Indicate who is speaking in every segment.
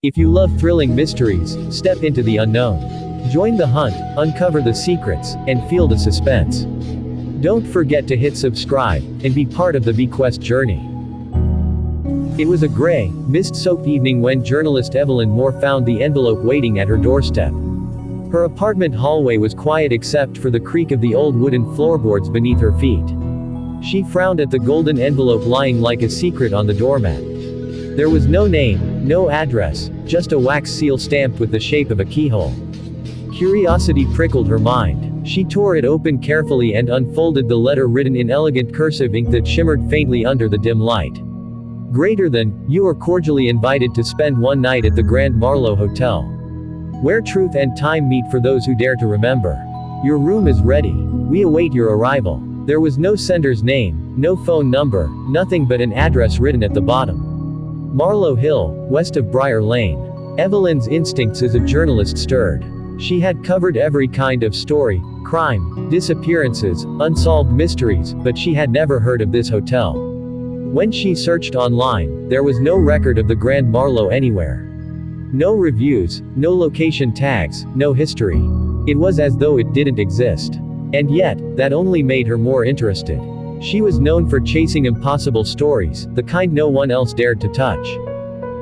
Speaker 1: If you love thrilling mysteries, step into the unknown. Join the hunt, uncover the secrets, and feel the suspense. Don't forget to hit subscribe, and be part of the VeeQuest journey. It was a gray, mist-soaked evening when journalist Evelyn Moore found the envelope waiting at her doorstep. Her apartment hallway was quiet except for the creak of the old wooden floorboards beneath her feet. She frowned at the golden envelope lying like a secret on the doormat. There was no name, no address, just a wax seal stamped with the shape of a keyhole. Curiosity prickled her mind. She tore it open carefully and unfolded the letter written in elegant cursive ink that shimmered faintly under the dim light. Greater than, you are cordially invited to spend one night at the Grand Marlowe Hotel, where truth and time meet for those who dare to remember. Your room is ready. We await your arrival. There was no sender's name, no phone number, nothing but an address written at the bottom. Marlowe Hill, west of Briar Lane. Evelyn's instincts as a journalist stirred. She had covered every kind of story, crime, disappearances, unsolved mysteries, but she had never heard of this hotel. When she searched online, there was no record of the Grand Marlowe anywhere. No reviews, no location tags, no history. It was as though it didn't exist. And yet, that only made her more interested. She was known for chasing impossible stories, the kind no one else dared to touch.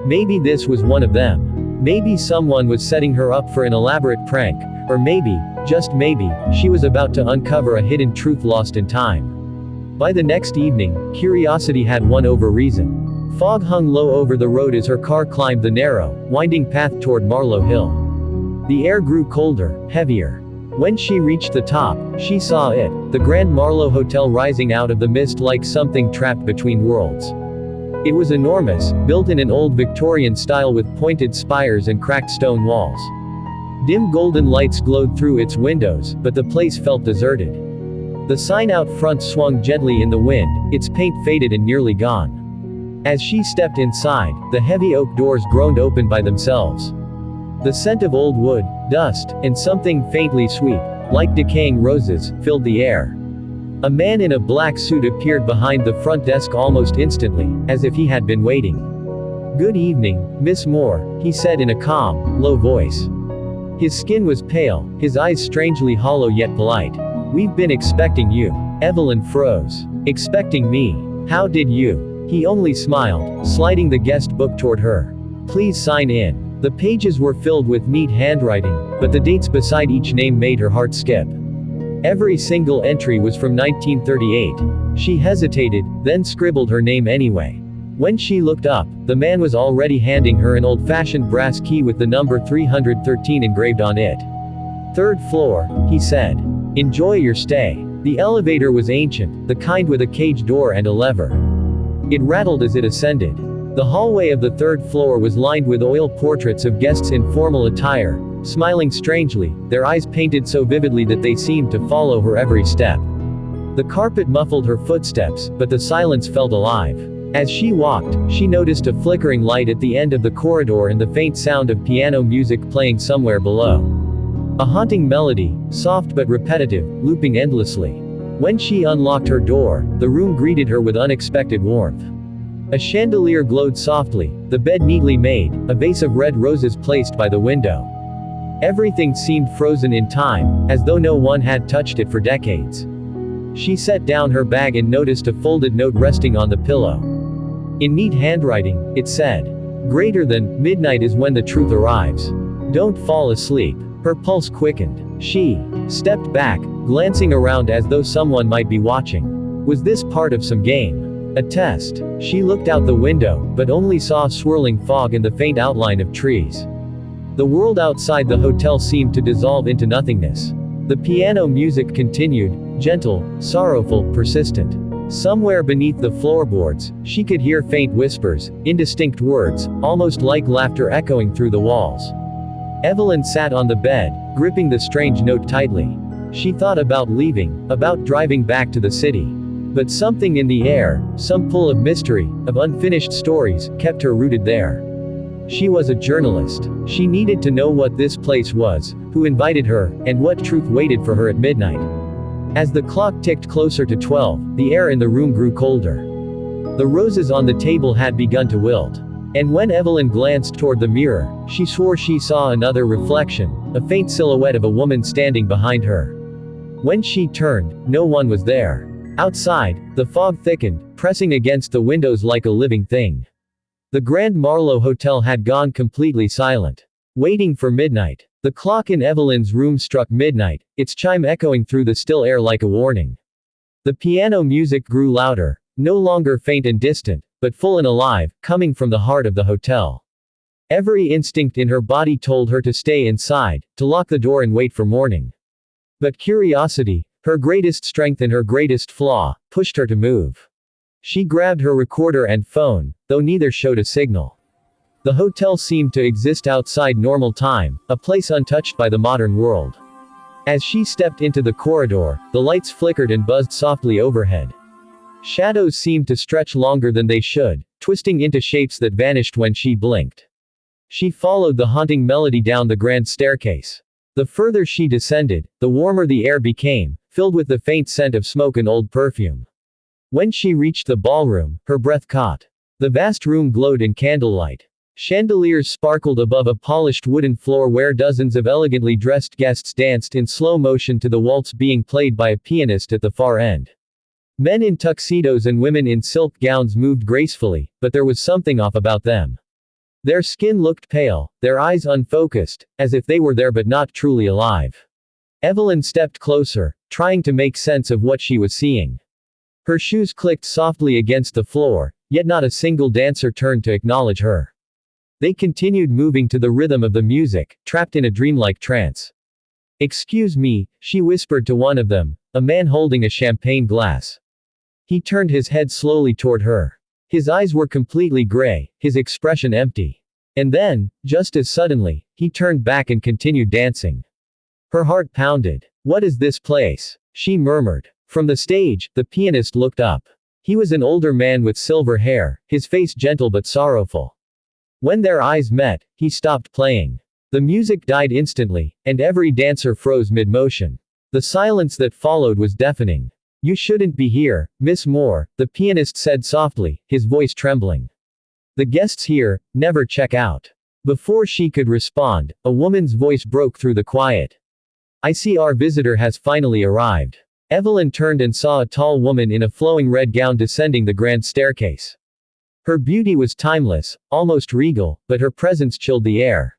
Speaker 1: Maybe this was one of them. Maybe someone was setting her up for an elaborate prank, or maybe, just maybe, she was about to uncover a hidden truth lost in time. By the next evening, curiosity had won over reason. Fog hung low over the road as her car climbed the narrow, winding path toward Marlowe Hill. The air grew colder, heavier. When she reached the top, she saw it, the Grand Marlowe Hotel rising out of the mist like something trapped between worlds. It was enormous, built in an old Victorian style with pointed spires and cracked stone walls. Dim golden lights glowed through its windows, but the place felt deserted. The sign out front swung gently in the wind, its paint faded and nearly gone. As she stepped inside, the heavy oak doors groaned open by themselves. The scent of old wood, dust, and something faintly sweet, like decaying roses, filled the air. A man in a black suit appeared behind the front desk almost instantly, as if he had been waiting. "Good evening, Miss Moore," he said in a calm, low voice. His skin was pale, his eyes strangely hollow yet polite. "We've been expecting you." Evelyn froze. "Expecting me? How did you?" He only smiled, sliding the guest book toward her. "Please sign in." The pages were filled with neat handwriting, but the dates beside each name made her heart skip. Every single entry was from 1938. She hesitated, then scribbled her name anyway. When she looked up, the man was already handing her an old-fashioned brass key with the number 313 engraved on it. "Third floor," he said. "Enjoy your stay." The elevator was ancient, the kind with a cage door and a lever. It rattled as it ascended. The hallway of the third floor was lined with oil portraits of guests in formal attire, smiling strangely, their eyes painted so vividly that they seemed to follow her every step. The carpet muffled her footsteps, but the silence felt alive. As she walked, she noticed a flickering light at the end of the corridor and the faint sound of piano music playing somewhere below. A haunting melody, soft but repetitive, looping endlessly. When she unlocked her door, the room greeted her with unexpected warmth. A chandelier glowed softly, the bed neatly made, a vase of red roses placed by the window. Everything seemed frozen in time, as though no one had touched it for decades. She set down her bag and noticed a folded note resting on the pillow. In neat handwriting, it said, "Greater than, midnight is when the truth arrives. Don't fall asleep." Her pulse quickened. She stepped back, glancing around as though someone might be watching. Was this part of some game? A test? She looked out the window, but only saw swirling fog and the faint outline of trees. The world outside the hotel seemed to dissolve into nothingness. The piano music continued, gentle, sorrowful, persistent. Somewhere beneath the floorboards, she could hear faint whispers, indistinct words, almost like laughter echoing through the walls. Evelyn sat on the bed, gripping the strange note tightly. She thought about leaving, about driving back to the city. But something in the air, some pull of mystery, of unfinished stories, kept her rooted there. She was a journalist. She needed to know what this place was, who invited her, and what truth waited for her at midnight. As the clock ticked closer to 12, the air in the room grew colder. The roses on the table had begun to wilt. And when Evelyn glanced toward the mirror, she swore she saw another reflection, a faint silhouette of a woman standing behind her. When she turned, no one was there. Outside, the fog thickened, pressing against the windows like a living thing. The Grand Marlowe Hotel had gone completely silent. Waiting for midnight. The clock in Evelyn's room struck midnight, its chime echoing through the still air like a warning. The piano music grew louder, no longer faint and distant, but full and alive, coming from the heart of the hotel. Every instinct in her body told her to stay inside, to lock the door and wait for morning. But curiosity, her greatest strength and her greatest flaw, pushed her to move. She grabbed her recorder and phone, though neither showed a signal. The hotel seemed to exist outside normal time, a place untouched by the modern world. As she stepped into the corridor, the lights flickered and buzzed softly overhead. Shadows seemed to stretch longer than they should, twisting into shapes that vanished when she blinked. She followed the haunting melody down the grand staircase. The further she descended, the warmer the air became, filled with the faint scent of smoke and old perfume. When she reached the ballroom, her breath caught. The vast room glowed in candlelight. Chandeliers sparkled above a polished wooden floor where dozens of elegantly dressed guests danced in slow motion to the waltz being played by a pianist at the far end. Men in tuxedos and women in silk gowns moved gracefully, but there was something off about them. Their skin looked pale, their eyes unfocused, as if they were there but not truly alive. Evelyn stepped closer, trying to make sense of what she was seeing. Her shoes clicked softly against the floor, yet not a single dancer turned to acknowledge her. They continued moving to the rhythm of the music, trapped in a dreamlike trance. "Excuse me," she whispered to one of them, a man holding a champagne glass. He turned his head slowly toward her. His eyes were completely gray, his expression empty. And then, just as suddenly, he turned back and continued dancing. Her heart pounded. "What is this place?" she murmured. From the stage, the pianist looked up. He was an older man with silver hair, his face gentle but sorrowful. When their eyes met, he stopped playing. The music died instantly, and every dancer froze mid-motion. The silence that followed was deafening. "You shouldn't be here, Miss Moore," the pianist said softly, his voice trembling. "The guests here never check out." Before she could respond, a woman's voice broke through the quiet. "I see our visitor has finally arrived." Evelyn turned and saw a tall woman in a flowing red gown descending the grand staircase. Her beauty was timeless, almost regal, but her presence chilled the air.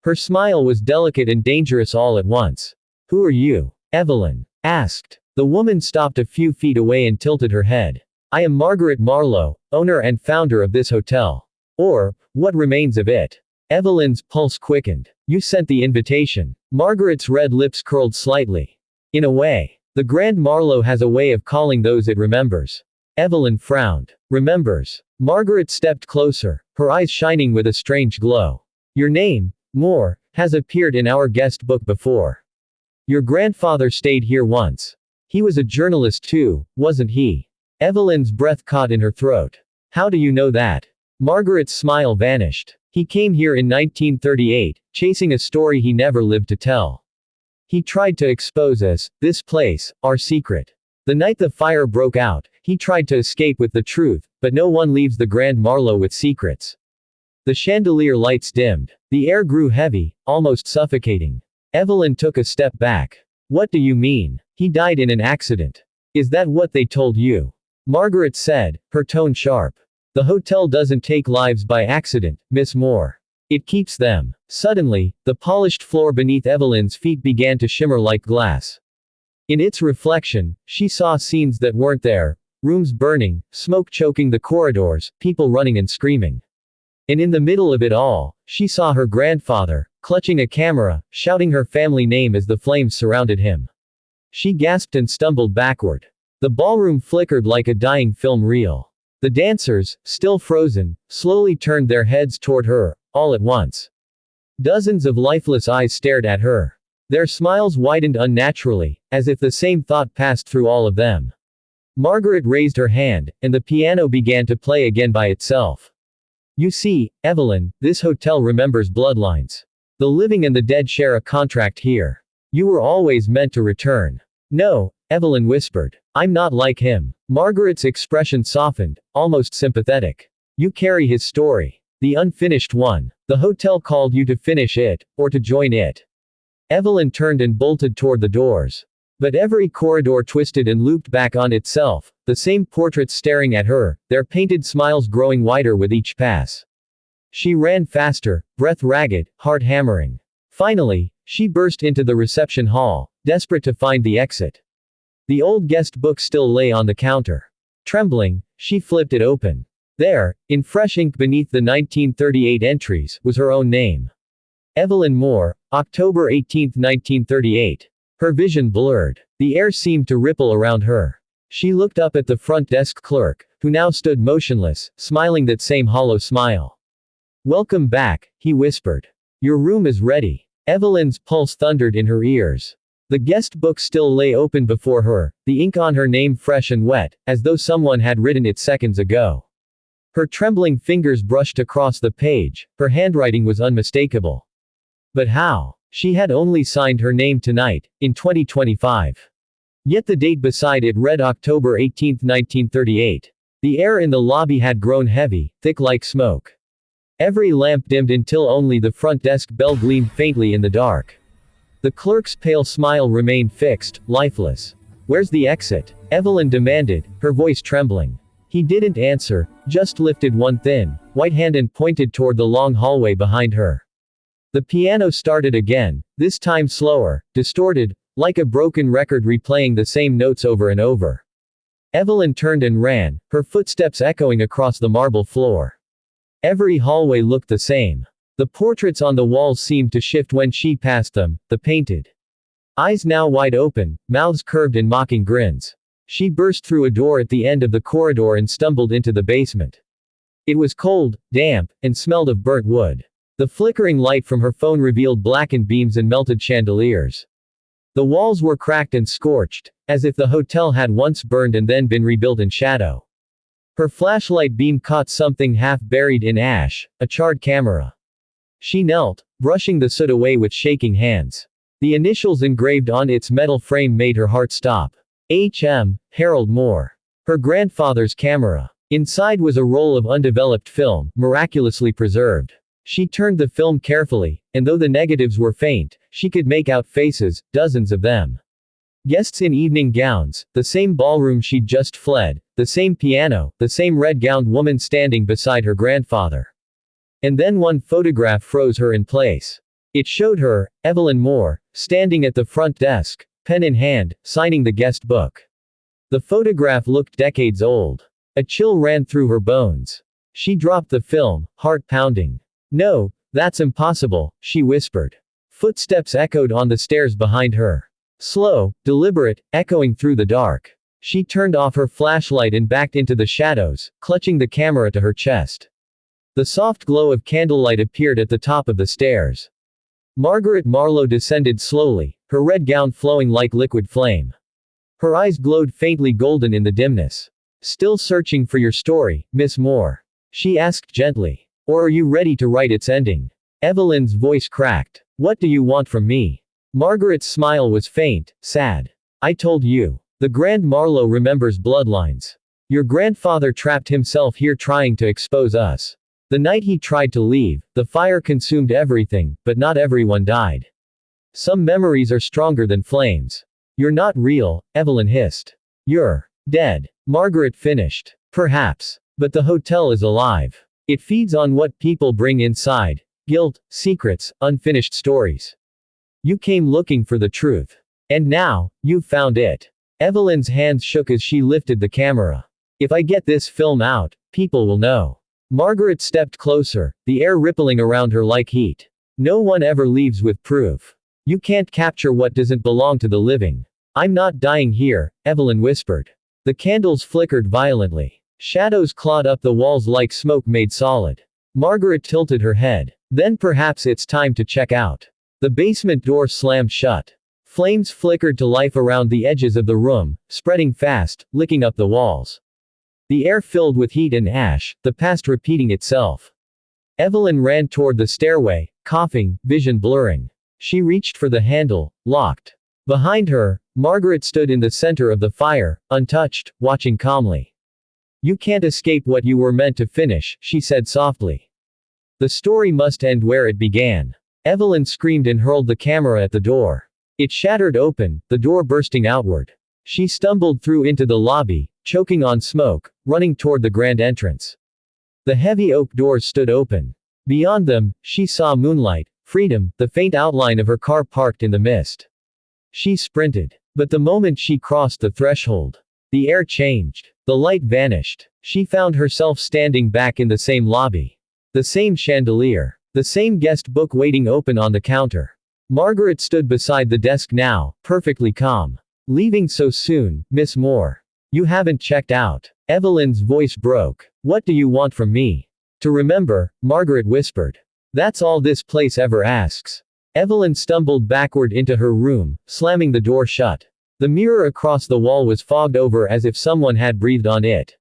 Speaker 1: Her smile was delicate and dangerous all at once. "Who are you?" Evelyn asked. The woman stopped a few feet away and tilted her head. "I am Margaret Marlowe, owner and founder of this hotel. Or, what remains of it." Evelyn's pulse quickened. "You sent the invitation." Margaret's red lips curled slightly. "In a way. The Grand Marlowe has a way of calling those it remembers." Evelyn frowned. "Remembers?" Margaret stepped closer, her eyes shining with a strange glow. "Your name, Moore, has appeared in our guest book before. Your grandfather stayed here once. He was a journalist too, wasn't he?" Evelyn's breath caught in her throat. "How do you know that?" Margaret's smile vanished. "He came here in 1938, chasing a story he never lived to tell. He tried to expose us, this place, our secret. The night the fire broke out, he tried to escape with the truth, but no one leaves the Grand Marlowe with secrets." The chandelier lights dimmed. The air grew heavy, almost suffocating. Evelyn took a step back. "What do you mean? He died in an accident. Is that what they told you?" Margaret said, her tone sharp. "The hotel doesn't take lives by accident, Miss Moore. It keeps them." Suddenly, the polished floor beneath Evelyn's feet began to shimmer like glass. In its reflection, she saw scenes that weren't there. Rooms burning, smoke choking the corridors, people running and screaming. And in the middle of it all, she saw her grandfather, clutching a camera, shouting her family name as the flames surrounded him. She gasped and stumbled backward. The ballroom flickered like a dying film reel. The dancers, still frozen, slowly turned their heads toward her, all at once. Dozens of lifeless eyes stared at her. Their smiles widened unnaturally, as if the same thought passed through all of them. Margaret raised her hand, and the piano began to play again by itself. "You see, Evelyn, this hotel remembers bloodlines. The living and the dead share a contract here. You were always meant to return." "No," Evelyn whispered. "I'm not like him." Margaret's expression softened, almost sympathetic. "You carry his story. The unfinished one. The hotel called you to finish it, or to join it. Evelyn turned and bolted toward the doors. But every corridor twisted and looped back on itself, the same portraits staring at her, their painted smiles growing wider with each pass. She ran faster, breath ragged, heart hammering. Finally, she burst into the reception hall, desperate to find the exit. The old guest book still lay on the counter. Trembling, she flipped it open. There, in fresh ink beneath the 1938 entries, was her own name. Evelyn Moore, October 18, 1938. Her vision blurred. The air seemed to ripple around her. She looked up at the front desk clerk, who now stood motionless, smiling that same hollow smile. "Welcome back," he whispered. "Your room is ready." Evelyn's pulse thundered in her ears. The guest book still lay open before her, the ink on her name fresh and wet, as though someone had written it seconds ago. Her trembling fingers brushed across the page, her handwriting was unmistakable. But how? She had only signed her name tonight, in 2025. Yet the date beside it read October 18, 1938. The air in the lobby had grown heavy, thick like smoke. Every lamp dimmed until only the front desk bell gleamed faintly in the dark. The clerk's pale smile remained fixed, lifeless. "Where's the exit?" Evelyn demanded, her voice trembling. He didn't answer, just lifted one thin, white hand and pointed toward the long hallway behind her. The piano started again, this time slower, distorted, like a broken record replaying the same notes over and over. Evelyn turned and ran, her footsteps echoing across the marble floor. Every hallway looked the same. The portraits on the walls seemed to shift when she passed them, the painted eyes now wide open, mouths curved in mocking grins. She burst through a door at the end of the corridor and stumbled into the basement. It was cold, damp, and smelled of burnt wood. The flickering light from her phone revealed blackened beams and melted chandeliers. The walls were cracked and scorched, as if the hotel had once burned and then been rebuilt in shadow. Her flashlight beam caught something half buried in ash, a charred camera. She knelt, brushing the soot away with shaking hands. The initials engraved on its metal frame made her heart stop. H.M. Harold Moore. Her grandfather's camera. Inside was a roll of undeveloped film, miraculously preserved. She turned the film carefully, and though the negatives were faint, she could make out faces, dozens of them. Guests in evening gowns, the same ballroom she'd just fled, the same piano, the same red-gowned woman standing beside her grandfather. And then one photograph froze her in place. It showed her, Evelyn Moore, standing at the front desk, pen in hand, signing the guest book. The photograph looked decades old. A chill ran through her bones. She dropped the film, heart pounding. "No, that's impossible," she whispered. Footsteps echoed on the stairs behind her. Slow, deliberate, echoing through the dark. She turned off her flashlight and backed into the shadows, clutching the camera to her chest. The soft glow of candlelight appeared at the top of the stairs. Margaret Marlowe descended slowly, her red gown flowing like liquid flame. Her eyes glowed faintly golden in the dimness. "Still searching for your story, Miss Moore?" she asked gently. "Or are you ready to write its ending?" Evelyn's voice cracked. "What do you want from me?" Margaret's smile was faint, sad. "I told you. The Grand Marlowe remembers bloodlines. Your grandfather trapped himself here trying to expose us. The night he tried to leave, the fire consumed everything, but not everyone died. Some memories are stronger than flames. You're not real," Evelyn hissed. "You're dead," Margaret finished. "Perhaps. But the hotel is alive. It feeds on what people bring inside. Guilt, secrets, unfinished stories. You came looking for the truth. And now, you've found it." Evelyn's hands shook as she lifted the camera. "If I get this film out, people will know." Margaret stepped closer, the air rippling around her like heat. "No one ever leaves with proof. You can't capture what doesn't belong to the living." "I'm not dying here," Evelyn whispered. The candles flickered violently. Shadows clawed up the walls like smoke made solid. Margaret tilted her head. "Then perhaps it's time to check out." The basement door slammed shut. Flames flickered to life around the edges of the room, spreading fast, licking up the walls. The air filled with heat and ash, the past repeating itself. Evelyn ran toward the stairway, coughing, vision blurring. She reached for the handle, locked. Behind her, Margaret stood in the center of the fire, untouched, watching calmly. "You can't escape what you were meant to finish," she said softly. The story must end where it began. Evelyn screamed and hurled the camera at the door. It shattered open, the door bursting outward. She stumbled through into the lobby, choking on smoke, running toward the grand entrance. The heavy oak doors stood open. Beyond them, she saw moonlight, freedom, the faint outline of her car parked in the mist. She sprinted. But the moment she crossed the threshold, the air changed. The light vanished. She found herself standing back in the same lobby. The same chandelier. The same guest book waiting open on the counter. Margaret stood beside the desk now, perfectly calm. "Leaving so soon, Miss Moore? You haven't checked out." Evelyn's voice broke. "What do you want from me?" "To remember," Margaret whispered. "That's all this place ever asks." Evelyn stumbled backward into her room, slamming the door shut. The mirror across the wall was fogged over as if someone had breathed on it.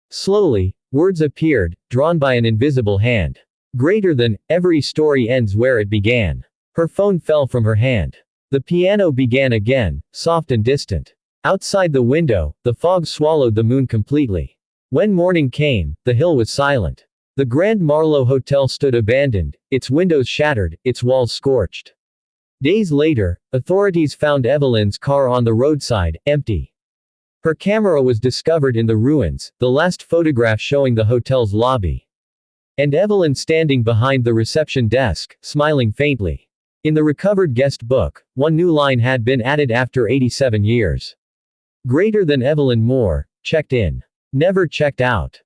Speaker 1: Slowly, words appeared, drawn by an invisible hand. Greater than, every story ends where it began. Her phone fell from her hand. The piano began again, soft and distant. Outside the window, the fog swallowed the moon completely. When morning came, the hill was silent. The Grand Marlowe Hotel stood abandoned, its windows shattered, its walls scorched. Days later, authorities found Evelyn's car on the roadside, empty. Her camera was discovered in the ruins, the last photograph showing the hotel's lobby. And Evelyn standing behind the reception desk, smiling faintly. In the recovered guest book, one new line had been added after 87 years. Greater than Evelyn Moore, checked in. Never checked out.